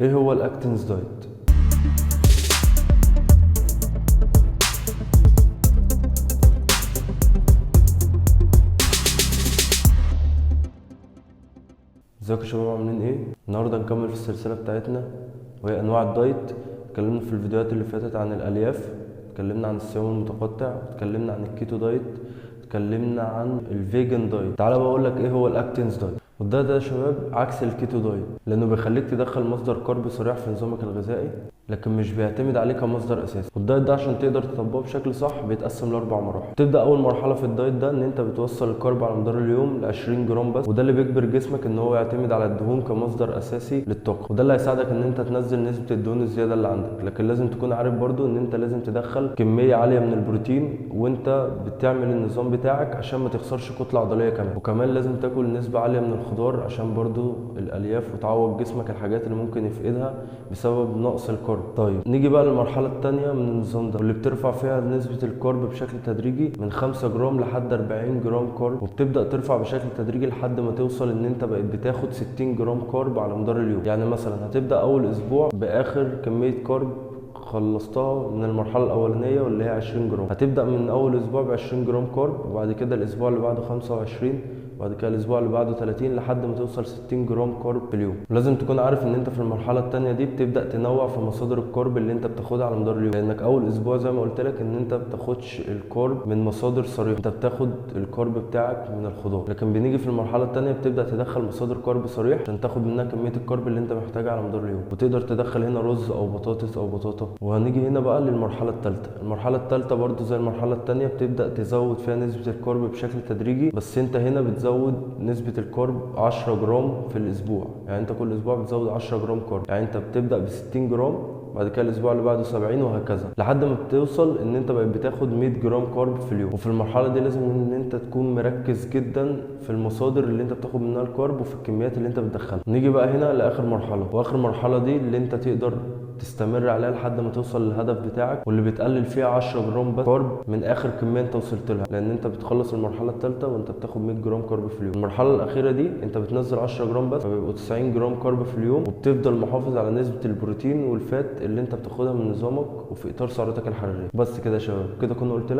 ايه هو الاكتنز دايت؟ ازيكم يا شباب، عاملين ايه؟ النهارده هنكمل في السلسله بتاعتنا وهي انواع الدايت. اتكلمنا في الفيديوهات اللي فاتت عن الالياف، اتكلمنا عن الصيام المتقطع، اتكلمنا عن الكيتو دايت، اتكلمنا عن الفيجن دايت. تعالى بقول لك ايه هو الاكتنز دايت. والدايت ده يا شباب عكس الكيتو دايت، لانه بيخليك تدخل مصدر كارب صريح في نظامك الغذائي، لكن مش بيعتمد عليه كمصدر اساسي. والدايت ده عشان تقدر تطبقه بشكل صح بيتقسم لاربع مراحل. تبدا اول مرحله في الدايت ده ان انت بتوصل الكارب على مدار اليوم ل 20 جرام بس، وده اللي بيجبر جسمك ان هو يعتمد على الدهون كمصدر اساسي للطاقه، وده اللي هيساعدك ان انت تنزل نسبه الدهون الزياده اللي عندك. لكن لازم تكون عارف برضو ان انت لازم تدخل كميه عاليه من البروتين وانت بتعمل النظام بتاعك عشان ما تخسرش كتله عضليه كمان. وكمان لازم تاكل نسبه عاليه من الخضار عشان برضو الالياف، وتعوض جسمك الحاجات اللي ممكن يفقدها بسبب نقص الكارب. طيب نيجي بقى للمرحله الثانيه من النظام ده، واللي بترفع فيها نسبه الكارب بشكل تدريجي من 5 جرام لحد 40 جرام كارب، وبتبدا ترفع بشكل تدريجي لحد ما توصل ان انت بقيت بتاخد 60 جرام كارب على مدار اليوم. يعني مثلا هتبدا اول اسبوع باخر كميه كارب خلصتها من المرحله الاولانيه واللي هي 20 جرام، هتبدا من اول اسبوع ب 20 جرام كارب، وبعد كده الاسبوع اللي بعده 25، وبعد كده الاسبوع اللي بعده 30، لحد ما توصل 60 جرام كارب في اليوم. ولازم تكون عارف ان انت في المرحله الثانيه دي بتبدا تنوع في مصادر الكارب اللي انت بتاخدها على مدار اليوم، لانك اول اسبوع زي ما قلت لك ان انت بتاخدش الكارب من مصادر صريحه، انت بتاخد الكارب بتاعك من الخضار. لكن بنيجي في المرحله الثانيه بتبدا تدخل مصادر كارب صريح عشان تاخد منها كميه الكارب اللي انت محتاجها على مدار اليوم، وتقدر تدخل هنا رز او بطاطس او بطاطا. وهنيجي هنا بقى للمرحله الثالثه. المرحله الثالثه برضو زي المرحله الثانيه بتبدا تزود فيها نسبه الكارب بشكل تدريجي، بس انت هنا بتزود نسبة الكارب 10 جرام في الأسبوع. يعني أنت كل أسبوع بتزود 10 جرام كارب، يعني أنت بتبدأ ب 60 جرام، بعد كده الاسبوع اللي بعده 70، وهكذا لحد ما بتوصل ان انت بقيت بتاخد 100 جرام كارب في اليوم. وفي المرحله دي لازم ان انت تكون مركز جدا في المصادر اللي انت بتاخد منها الكارب وفي الكميات اللي انت بتدخلها. نيجي بقى هنا لاخر مرحله، واخر مرحله دي اللي انت تقدر تستمر عليها لحد ما توصل للهدف بتاعك، واللي بتقلل فيها 10 جرام بس كارب من اخر كميه انت وصلت لها، لان انت بتخلص المرحله الثالثه وانت بتاخد 100 جرام كارب في اليوم. المرحله الاخيره دي انت بتنزل 10 جرام بس، فبيبقوا 90 جرام كارب في اليوم، وبتفضل محافظ على نسبه البروتين والفات اللي انت بتاخدها من نظامك وفي اطار سعراتك الحراريه. بس كده يا شباب، كده كنا قلت لك